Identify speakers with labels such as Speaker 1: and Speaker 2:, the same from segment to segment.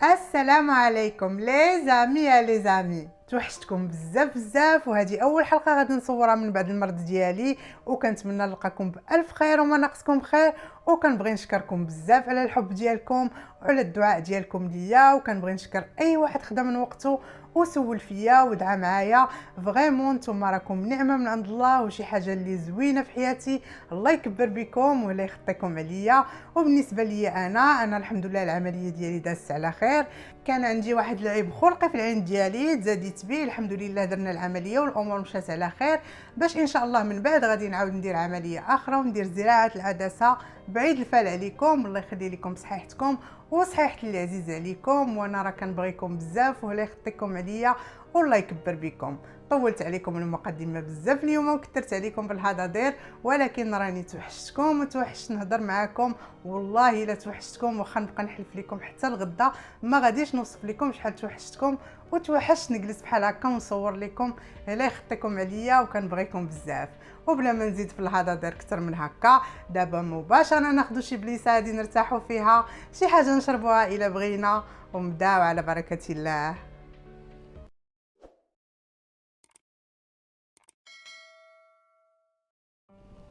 Speaker 1: السلام عليكم لي زامي يا لي زامي، توحشتكم بزاف بزاف. وهذه اول حلقه غادي نصورها من بعد المرض ديالي، وكنتمنى نلقاكم بالف خير وما ناقصكم بخير. وكنبغي نشكركم بزاف على الحب ديالكم وعلى الدعاء ديالكم ليا، وكنبغي نشكر اي واحد خدا من وقته وسول فيا ودعا معايا. فريمون نتوما راكم نعمه من عند الله وشي حاجه اللي زوينه في حياتي. الله يكبر بكم ولا يخطيكم عليا. وبالنسبه لي انا الحمد لله العمليه ديالي دازت على خير. كان عندي واحد العيب خلقي في العين ديالي تزاديت به، الحمد لله درنا العمليه والامور مشات على خير، باش ان شاء الله من بعد غادي نعاود ندير عمليه اخرى وندير زراعه العدسه. بعيد الفال عليكم، الله يخلي لكم صحيحتكم وصحيحه اللي عزيز عليكم، وانا راه كنبغيكم بزاف ولا يخطيكم عليا والله يكبر بكم. طولت عليكم المقدمه بزاف اليوم وكثرت عليكم بالهضادير، ولكن راني توحشتكم وتوحشت نهضر معاكم. والله الا توحشتكم واخا نبقى نحلف لكم حتى الغدا ما غاديش نوصف لكم شحال توحشتكم، وتوحشت نجلس بحال هكا ونصور لكم. لا يخطيكم عليا وكنبغيكم بزاف. وبلا ما نزيد في الهضادير اكثر من هكا، دابا مباشره ناخذ شي بليصه غادي نرتاحوا فيها، شي حاجه نشربوها الا بغينا، ونبداو على بركه الله.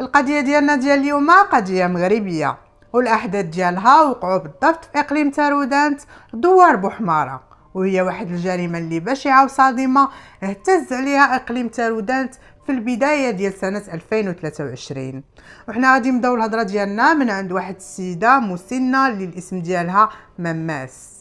Speaker 1: القضيه ديالنا ديال اليوم قضيه مغربيه، والاحداث ديالها وقعوا بالضبط في اقليم تارودانت دوار بوحماره، وهي واحد الجريمه اللي بشعه وصادمه اهتز عليها اقليم تارودانت في البدايه ديال سنه 2023. وحنا غادي نبداو الهضره ديالنا من عند واحد السيده مسنه اللي الاسم ديالها مماس.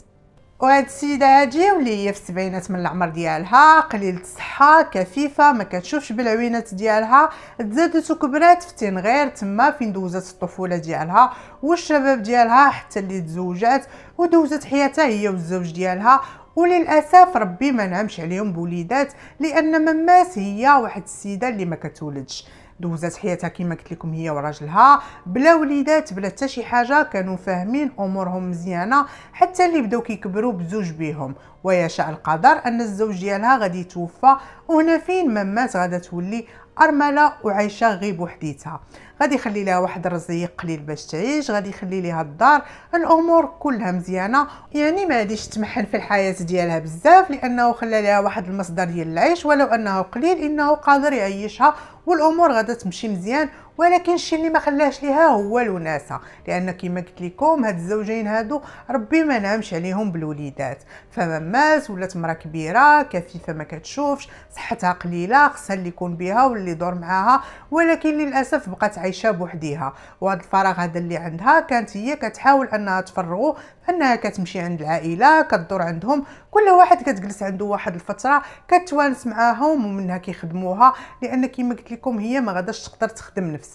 Speaker 1: وهاد السيده هادي واللي هي في السبعينات من العمر ديالها، قليله الصحه، كفيفه، ما كتشوفش بالعوينات ديالها، تزادت وكبرات في تنغير تما فين دوزت الطفوله ديالها والشباب ديالها حتى اللي تزوجات ودوزت حياتها هي والزوج ديالها. وللاسف ربي ما نعمش عليهم بوليدات، لان مماس هي واحد السيده اللي ما كتولدش، دوزات حياتها كما قلت لكم هي وراجلها بلا وليدات بلا حتى شي حاجه، كانوا فاهمين امورهم مزيانه حتى اللي بداو كيكبروا بزوج بيهم. ويشاء القدر ان الزوج ديالها غادي يتوفى، وهنا فين ممات غادا تولي ارمله وعايشه غير بوحديتها. غادي يخلي لها واحد الرزيق قليل باش تعيش، غادي يخلي لها الدار، الامور كلها مزيانه، يعني ما غاديش تمحن في الحياه ديالها بزاف، لانه خلى لها واحد المصدر ديال العيش ولو انه قليل انه قادر يعيشها والامور غادا تمشي مزيان. ولكن الشيء اللي ما خلاش ليها هو الوناسه، لان كما قلت لكم هاد الزوجين هادو ربي ما نعمش عليهم بالوليدات. فمماس ولات مرا كبيره كفيفه ما كتشوفش، صحتها قليله، خصها اللي يكون بها واللي يدور معاها، ولكن للاسف بقات عايشه بوحديها. وهذا الفراغ هذا اللي عندها كانت هي كتحاول انها تفرغه، انها كتمشي عند العائله كتدور عندهم، كل واحد كتجلس عنده واحد الفتره كتوانس معاهم ومنها كيخدموها، لان كما قلت لكم هي ما غاداش تقدر تخدم نفسها.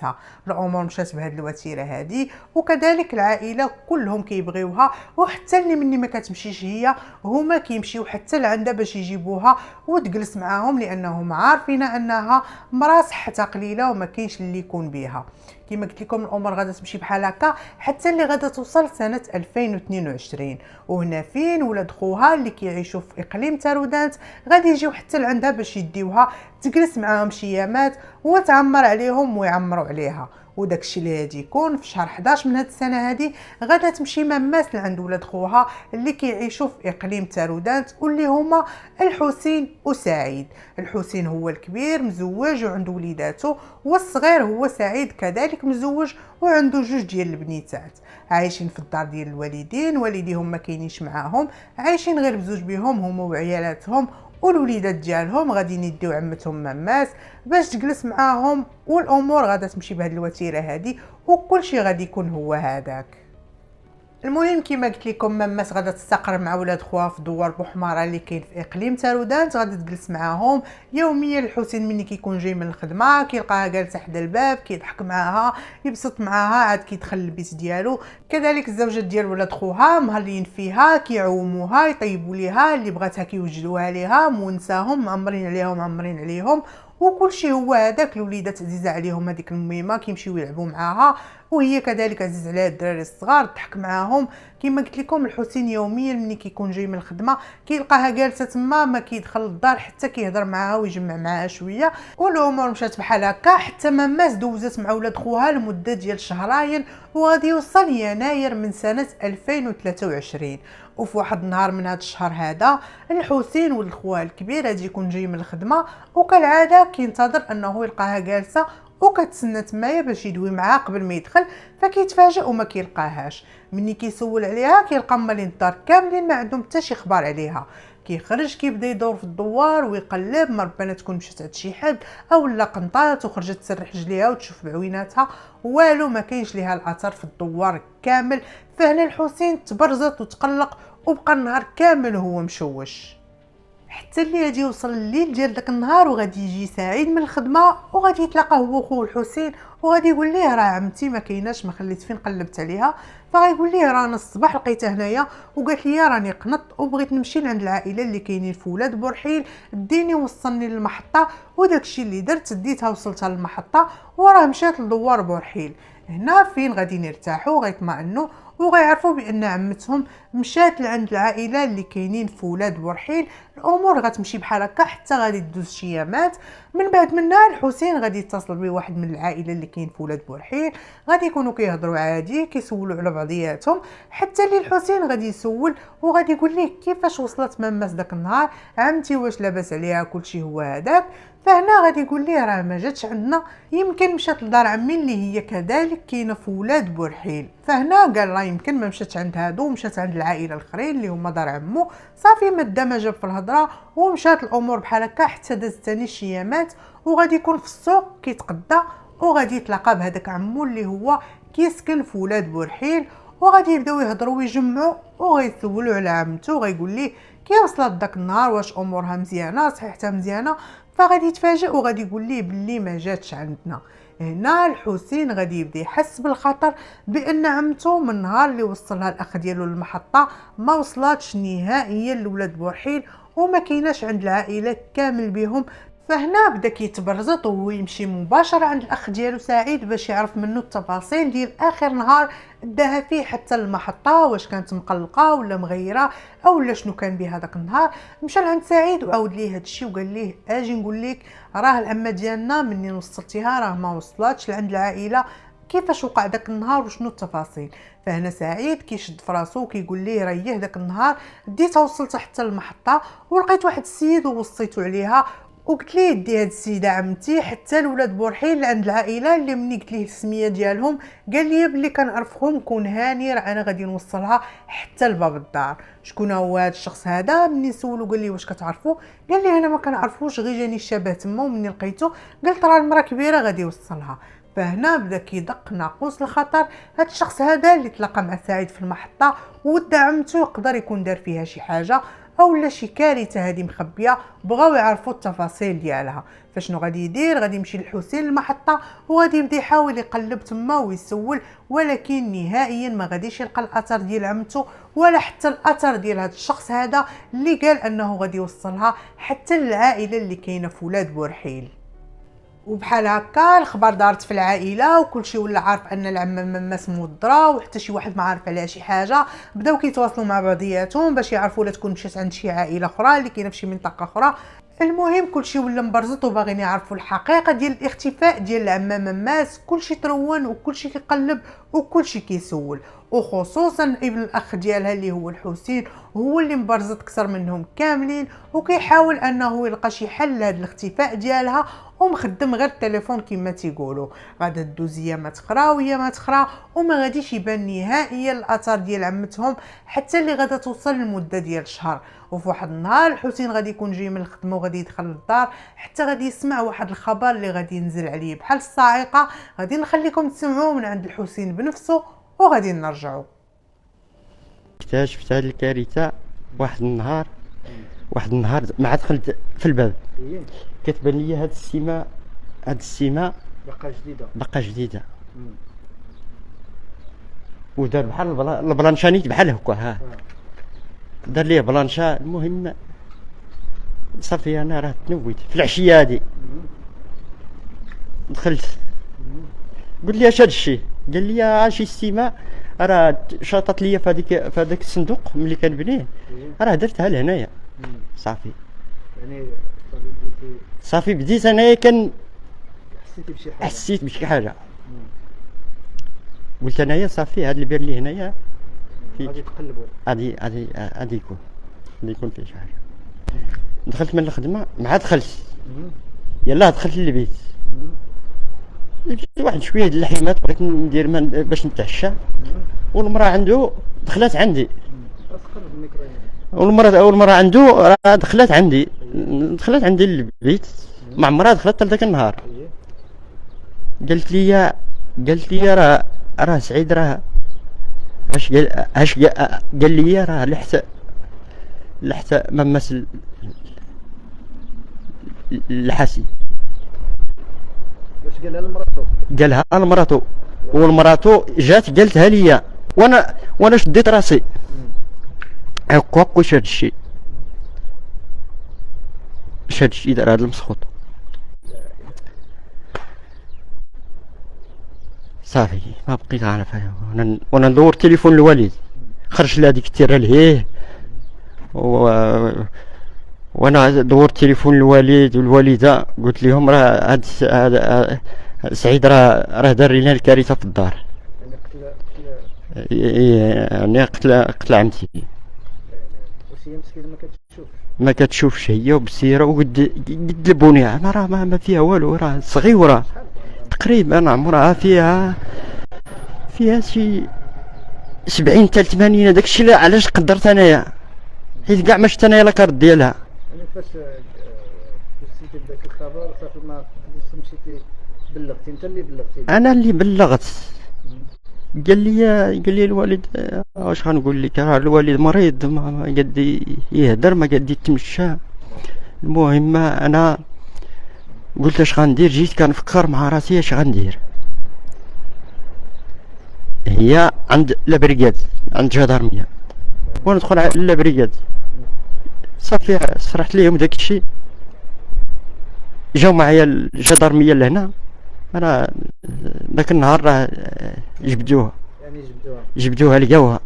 Speaker 1: الامور مشات بهذه الوتيره هذه، وكذلك العائله كلهم كيبغيوها، وحتى اللي مني ما كتمشيش هي هما كيمشيو حتى لعندها باش يجيبوها وتجلس معاهم، لانهم عارفين انها مرا صحتها قليله وما كاينش اللي يكون بها. كما قلت لكم الامور غادا تمشي بحال هكا حتى اللي غادا توصل سنه 2022. وهنا فين ولاد خوها اللي كيعيشوا في اقليم تارودانت غادي يجيو حتى لعندها باش يديوها تجلس معاهم شي ايامات وتعمر عليهم ويعمروا عليها. وداك الشيء اللي غادي يكون في شهر 11 من هاد السنه هذه غادا تمشي مماس لعند ولاد خوها اللي كيعيشوا في اقليم تارودانت، واللي هما الحسين وسعيد. الحسين هو الكبير مزوج وعنده وليداته، والصغير هو سعيد كذلك مزوج وعنده جوج ديال البنيتات، عايشين في الدار ديال الوالدين، والديهم ما كاينينش معاهم، عايشين غير بزوج بهم هما وعيالاتهم، والوليدات ديالهم غادي يديو عمتهم مماس باش تجلس معاهم، والامور غادا تمشي بهذه الوتيره هذه، وكل شيء غادي يكون هو هذاك. المهم كما قلت لكم مماس غادا تستقر مع ولاد خوها في دوار بوحماره اللي كاين في اقليم تارودانت، غادا تجلس معاهم يوميا. الحسين ملي كيكون جاي من الخدمه كيلقاها جالسه حدا الباب كيضحك معاها يبسط معاها، عاد كيدخل البيت ديالو. كذلك الزوجات ديال ولاد خوها مهلين فيها كيعوموها يطيبوا ليها اللي بغاتها كيوجدوها ليها، مونساهم معمرين عليهم وكل شيء هو هذاك. الوليدات عزيزه عليهم هذيك الميمه كيمشيو يلعبوا معاها، وهي كذلك عزيز عليها الدراري الصغار تضحك معاهم. كما قلت لكم الحسين يوميا ملي كيكون جاي من الخدمه كيلقاها جالسه تما ما كيدخل للدار حتى كيهضر معاها ويجمع معاها شويه، والامور مشات بحال هكا حتى مماس دوزت مع ولاد خوها لمده ديال شهرين، وغادي يوصل يناير من سنه 2023. وفي واحد النهار من هذا الشهر هذا الحسين ولد خوها الكبير غادي يكون جاي من الخدمه، وكالعاده كينتظر انه يلقاها جالسه وكتسنى تمايا باش يدوي معاها قبل ما يدخل، فكيتفاجئ وما كيلقاهاش. مني كيسول عليها كيلقى مالين الدار كاملين ما عندهم حتى شي خبر عليها. كيخرج كيبدا يدور في الدوار ويقلب، ما ربما تكون مشات عند شي حد او لا قنطات وخرجت تسرح رجليها وتشوف بعويناتها، والو ما كاينش ليها الاثر في الدوار كامل. فهنا الحسين تبرزت وتقلق وبقى النهار كامل هو مشوش، حتى اللي غادي يوصل الليل ديال داك النهار وغادي يجي سعيد من الخدمه وغادي يتلاقى هو خوه الحسين وغادي يقول ليه راه عمتي ما كايناش، ما خليت فين قلبت عليها. فغايقول ليه راه انا الصباح لقيتها هنايا وقالت لي راني قنط وبغيت نمشي لعند العائله اللي كاينين في ولاد بورحيل، ديني وصلني للمحطه، وداكشي اللي درت ديتها وصلتها للمحطه وراه مشات لدوار بورحيل. هنا فين غادي نرتاحوا وغيطمئنوا وغيعرفوا بان عمتهم مشات لعند العائله اللي كاينين في ولاد بورحيل. الامور غتمشي بحال هكا حتى غادي تدوز شي ايامات. من بعد منها الحسين غادي يتصل بواحد من العائله اللي كاين في ولاد بورحيل، غادي يكونوا كيهضروا عادي كيسولوا على بعضياتهم، حتى اللي الحسين غادي يسول وغادي يقول ليه كيفاش وصلت ماماس داك النهار، عمتي واش لاباس عليها، كلشي هو هذاك. فهنا غادي يقول ليه راه ما جاتش عندنا، يمكن مشات لدار عمي اللي هي كذلك كاينه في ولاد بورحيل. فهنا قال راه يمكن ما مشاتش عند هادو، مشات عند العائله الاخرين اللي هما دار عمو. صافي مدا ما جاب في الهضره ومشات الامور بحال هكا حتى دازت ثاني شي ايامات، وغادي يكون في السوق كيتقدى وغادي يتلاقى بهذاك عمو اللي هو كيسكن في ولاد بورحيل، وغادي يبداو يهضروا ويجمعوا وغيسولوا على عمته وغيقول ليه كي وصلت داك النهار واش امورها مزيانه، صحيحتها مزيانه. فغادي يتفاجئ وغادي يقول ليه باللي ما جاتش عندنا. هنا الحسين غادي يبدا يحس بالخطر بان عمته من النهار اللي وصلها الاخ ديالو للمحطه ما وصلاتش نهائيا لولاد بورحيل وما كايناش عند العائله كامل بهم. فهنا بدا كيتبرزط وهو يمشي مباشره عند الاخ ديالو سعيد باش يعرف منه التفاصيل ديال اخر نهار داها فيه حتى المحطه، واش كانت مقلقه ولا مغيره او لا شنو كان بها داك النهار. مشى لعند سعيد وعاود ليه هادشي وقال ليه اجي نقول لك راه العمه ديالنا مني وصلتيها راه ما وصلاتش لعند العائله، كيفاش وقع داك النهار وشنو التفاصيل. فهنا سعيد كيشد في راسو وكيقول ليه راه داك النهار ديتها وصلت حتى المحطه ولقيت واحد السيد ووصيتو عليها وقلت ليه دي هاد السيده عمتي حتى لولاد بورحيل عند العائله اللي مني قلت ليه السميه ديالهم قال لي بلي كنعرفهم كون هاني راه انا غادي نوصلها حتى لباب الدار. شكون هو هذا الشخص هذا؟ مني سولو قال لي واش كتعرفوا، قال لي انا ما كنعرفوش غير جاني الشبه تما ومني لقيته قلت راه المراه كبيره غادي يوصلها. فهنا بدا كيدق ناقوس الخطر. هذا الشخص هذا اللي تلاقى مع سعيد في المحطه ودا عمته يقدر يكون دار فيها شي حاجه او لا شي كارثه هذه مخبيه، بغاو يعرفوا التفاصيل ديالها. فشنو غادي يدير؟ غادي يمشي للحسين المحطه وغادي يبدا يحاول يقلب تما ويسول، ولكن نهائيا ما غاديش يلقى الاثر ديال عمته ولا حتى الاثر ديال هذا الشخص هذا اللي قال انه غادي يوصلها حتى للعائله اللي كاينه في ولاد بورحيل. وبحال هكا الخبر دارت في العائله وكلشي ولا عارف ان العمه ماماس مودره وحتى شي واحد ما عارف عليها شي حاجه. بداو كيتواصلوا مع بعضياتهم باش يعرفوا لا تكون مشات عند شي عائله اخرى اللي كاينه في شي منطقه اخرى. المهم كلشي ولا مبرزط وباغيين يعرفوا الحقيقه ديال الاختفاء ديال العمه ماماس. كلشي ترون وكلشي كيقلب وكلشي كيسول، وخصوصا ابن الاخ ديالها اللي هو الحسين هو اللي مبرزط اكثر منهم كاملين وكيحاول انه يلقى شي حل لهذا الاختفاء ديالها ومخدم غير التليفون كما تيقولوا. غادا دوز ايامات اخرى وايامات اخرى وما غاديش يبان نهائيا الاثر ديال عمتهم حتى اللي غادا توصل للمده ديال شهر. وفي واحد النهار الحسين غادي يكون جاي من الخدمه وغادي يدخل للدار حتى غادي يسمع واحد الخبر اللي غادي ينزل عليه بحال الصاعقه. غادي نخليكم تسمعوه من عند الحسين بنفسه وغادي نرجعوا.
Speaker 2: اكتشفت هذه الكارثه واحد النهار مع دخلت في الباب كتبان لي هاد السماء بقى جديده ودار بحال البلانشانيت بحال هكا ها دار ليه بلانشا. المهم صافي انا راه تنويت في العشيه هادي دخلت قلت لي اش هاد الشيء؟ قال لي شي السماء راه شاطت لي في هذاك الصندوق ملي كنبنيه راه درتها لهنايا. صافي
Speaker 3: يعني
Speaker 2: صافي بديت انايا
Speaker 3: حسيتي بشي حاجه
Speaker 2: قلت انايا صافي هاد البير اللي هنايا
Speaker 3: غادي تقلبوا.
Speaker 2: غادي يكون فيه شي حاجه. دخلت من الخدمه مع دخلت يلاه دخلت للبيت جبت واحد شويه د اللحيمات بغيت ندير باش نتعشى والمراه عنده دخلت عندي اول مره عنده دخلت عندي للبيت مع مراه دخلت ذاك النهار قالت لي راه سعيد راه قال لي راه لحت ممس الحسي.
Speaker 3: واش قالها لمراتو؟
Speaker 2: قالها لمراتو والمراتو جات قالتها لي وانا شديت راسي هكاك واش هادشي دار هاد المسخوط صافي ما بقيت عارف. وانا ندور تليفون الوالد خرج لها ديك التيره لهيه وانا دورت تليفون الوالد والوالده قلت لهم راه هاد سعيد راه دار لنا الكارثه في الدار. يعني قتل عمتي.
Speaker 3: واش هي مسكينه
Speaker 2: ما كتشوفش هي وبالسيره وقد لبوني انا راه ما فيها والو راه صغيره تقريبا عمرها فيها شي 70 حتى 80. داكشي علاش قدرت انايا حيت كاع ما شفت انايا لا كارت ديالها.
Speaker 3: يعني فاش شفتي بداك الخبر صافي ما مشيتي بلغتي انت اللي بلغتي؟
Speaker 2: انا اللي بلغت. قال لي الوالد واش غنقول لك راه الوالد مريض ما قد يهدر ما قد يتمشى. المهم انا قلت اش غندير جيت كنفكر مع راسي اش غندير. هي عند لابريكاد عند جدارميه وانا ندخل على لابريكاد صافي صرحت ليهم داك الشيء جاو معايا الجدارميه لهنا. انا ذاك النهار راه جبدوها
Speaker 3: يعني
Speaker 2: جبدوها لقاوها.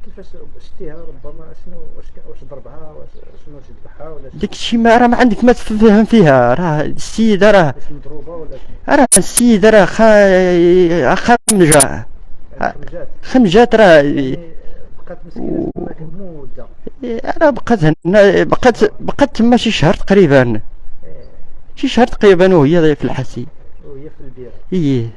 Speaker 3: كيفاش شتيها ربما شنو واش ضربها شنو ذبحها ولا
Speaker 2: داك الشيء ما راه ما عندك ما تفهم فيها. راه السيده راه
Speaker 3: واش مضروبه ولا شنو؟
Speaker 2: راه السيده راه خمجات راه
Speaker 3: يعني بقات مسكينه هناك مده.
Speaker 2: انا بقات تما شي شهر تقريبا وهي في الحسي
Speaker 3: وهي في البير.
Speaker 2: ايه.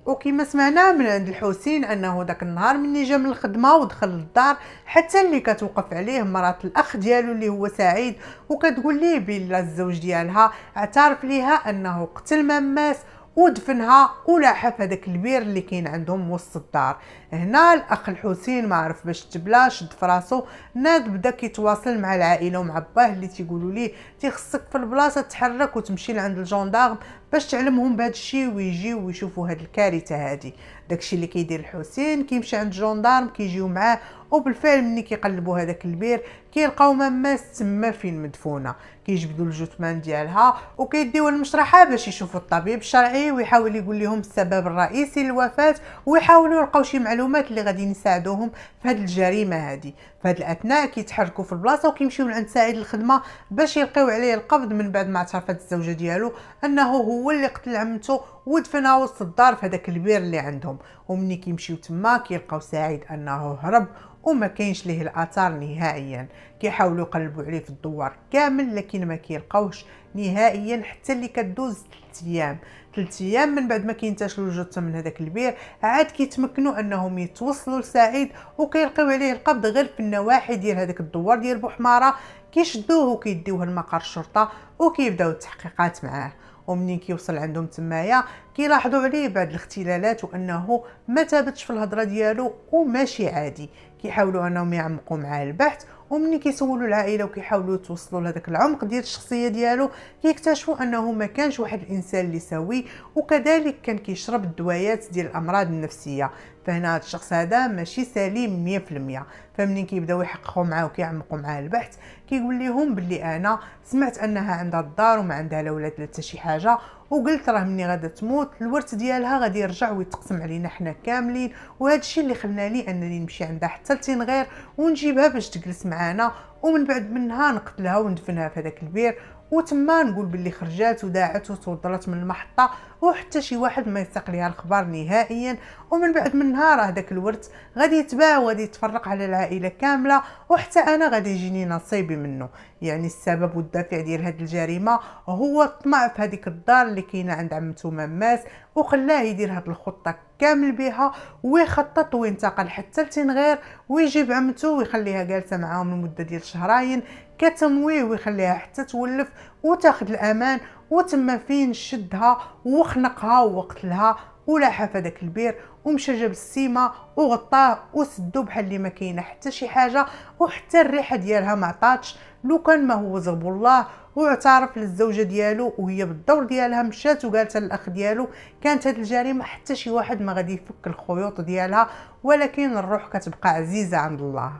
Speaker 1: وكما سمعنا من عند الحسين انه داك النهار مني جا من الخدمه ودخل للدار حتى اللي كتوقف عليه مرات الاخ ديالو اللي هو سعيد وكتقول ليه بلا الزوج ديالها اعترف ليها انه قتل مماس ودفنها ولاحها في هذاك البير اللي كاين عندهم وسط الدار. هنا الاخ الحسين ما عرف باش تبلا شد في راسو ناد بدا كيتواصل مع العائله ومع باه اللي تيقولوا ليه تيخصك في البلاصه تحرك وتمشي لعند الجندارم باش تعلمهم بهذا الشيء ويجيو ويشوفوا هذه الكارثه هذه. داكشي اللي كيدير الحسين كيمشي عند الجندارم كيجيو معاه وبالفعل ملي كيقلبوا هذاك البير كيلقاو مماس تما فين مدفونه. كيجبدوا الجثمان ديالها وكيديوها للمشرحه باش يشوفوا الطبيب الشرعي ويحاول يقول لهم السبب الرئيسي للوفاه ويحاولوا يلقاو شي معلومات اللي غادي يساعدوهم في هذه الجريمه هذه. في هذا الاثناء كيتحركوا في البلاصه وكيمشيو لعند سعيد الخدمه باش يلقيو عليه القبض من بعد ما اعترفت الزوجه ديالو انه هو اللي قتل عمته ودفنها وسط الدار في هذاك البير اللي عندهم. ومني كيمشيو تما كيلقاو سعيد انه هرب وما كاينش ليه الاثار نهائيا. كيحاولوا يقلبوا عليه في الدوار كامل لكن ما كيلقاوش نهائيا حتى اللي كدوز 3 ايام من بعد ما كينتشلوا الجثه من هذاك البير عاد كيتمكنوا انهم يتوصلوا لسعيد وكيلقيو عليه القبض غير في النواحي ديال هذاك الدوار ديال بوحماره. كيشدوه وكيديوه لمقر الشرطه وكيبداو التحقيقات معاه. ومنين كيوصل عندهم تمايا كيلاحظوا عليه بعض الاختلالات وانه ما ثابتش في الهضره ديالو وماشي عادي. كيحاولوا انهم يعمقوا معاه البحث ومني كيسولوا العائله وكيحاولوا يتوصلوا لهذاك العمق ديال الشخصيه ديالو كيكتشفوا انه ما كانش واحد الانسان اللي سوي وكذلك كان كيشرب الدوايات ديال الامراض النفسيه. فهنا هذا الشخص هذا ماشي سليم 100%. فمنين كيبداو يحققوا معاه وكيعمقوا معاه البحث كيقول لهم باللي انا سمعت انها عندها الدار وما عندها لا ولاد لا حتى شي حاجه وقلت راه مني غادا تموت الورث ديالها غادي يرجع ويتقسم علينا حنا كاملين. وهذا الشيء اللي خلاني انني نمشي عندها حتى لتنغير ونجيبها باش تجلس معانا ومن بعد منها نقتلها وندفنها في هذاك البير وتما نقول باللي خرجات وداعت وتوضرت من المحطه وحتى شي واحد ما يساق ليها الخبر نهائيا. ومن بعد منها راه داك الورث غادي يتباع وغادي يتفرق على العائله كامله، وحتى انا غادي يجيني نصيبي منه. يعني السبب والدافع ديال هذه الجريمه هو الطمع في هذيك الدار اللي كاينه عند عمتو مماس، وخلاه يدير هذه الخطه كامل بها ويخطط وينتقل حتى لتنغير ويجيب عمتو ويخليها جالسه معاهم لمده ديال شهرين كتمويه ويخليها حتى تولف وتاخذ الامان. وتما فين شدها وخنقها وقتلها ولاحها في داك البير ومشى جاب السيمه وغطاه وسدو بحال اللي ما كاينه حتى شي حاجه، وحتى الريحه ديالها ما عطاتش. لو كان ما هو زغب الله واعترف للزوجه ديالو وهي بالدور ديالها مشات وقالت للاخ ديالو كانت هذه الجريمه حتى شي واحد ما غادي يفك الخيوط ديالها، ولكن الروح كتبقى عزيزه عند الله.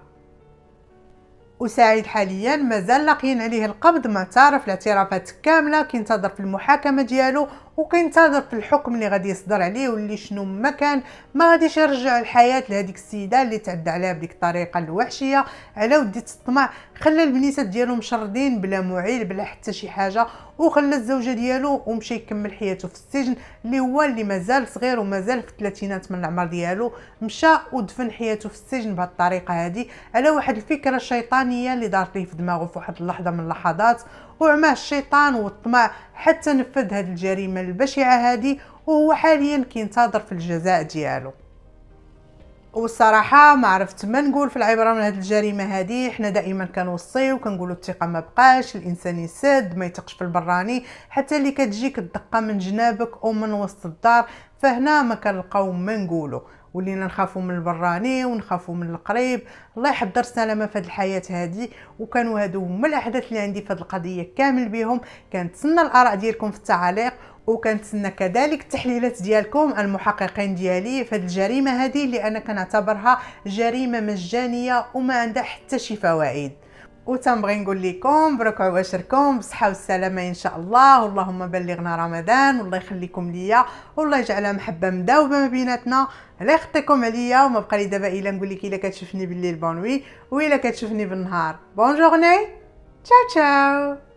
Speaker 1: وسعيد حاليا مازال لاقيين عليه القبض، معترف الاعترافات كامله، كينتظر في المحاكمه ديالو وكينتظر في الحكم اللي غادي يصدر عليه واللي شنو ما كان ما غاديش يرجع الحياه لهذيك السيده اللي تعدى عليها بديك الطريقه الوحشيه على وديت الطمع. خلى البنيتات ديالو مشردين بلا معيل بلا حتى شي حاجه، وخلى الزوجه ديالو ومشى يكمل حياته في السجن اللي هو اللي مازال صغير ومازال في الثلاثينات من العمر ديالو. مشى ودفن حياته في السجن بهذه الطريقه هذه على واحد الفكره شيطانيه اللي دارت ليه في دماغه في واحد اللحظه من اللحظات، وعماه الشيطان والطمع حتى نفذ هذه الجريمه البشعه هذه، وهو حاليا كينتظر في الجزاء ديالو. والصراحه ما عرفت ما نقول في العبره من هذه الجريمه هذه. حنا دائما كنوصيو وكنقولوا الثقه ما بقاش، الانسان يسد ما يثقش في البراني حتى اللي كتجيك الدقه من جنابك ومن وسط الدار، فهنا ما كنلقاو ما نقولوا. ولينا نخافوا من البراني ونخافوا من القريب. الله يحضر السلامه في هذه الحياه هذه. وكانوا هادو هما الاحداث اللي عندي في هذه القضيه كامل بهم. كنتسنى الاراء ديالكم في التعاليق، وكنتسنى كذلك التحليلات ديالكم المحققين ديالي في هذه الجريمه هذه اللي انا كنعتبرها جريمه مجانيه وما عندها حتى شي فوائد. وتنبغي نقول لكم بركوا عواشركم بالصحه والسلامه ان شاء الله، اللهم بلغنا رمضان والله يخليكم ليا والله يجعلها محبه مداوبه ما بيناتنا. الله يخطيكم عليا وما بقى لي دابا الا نقول لك الا كتشوفني بالليل بونوي والا كتشوفني بالنهار بون جورني. تشاو تشاو.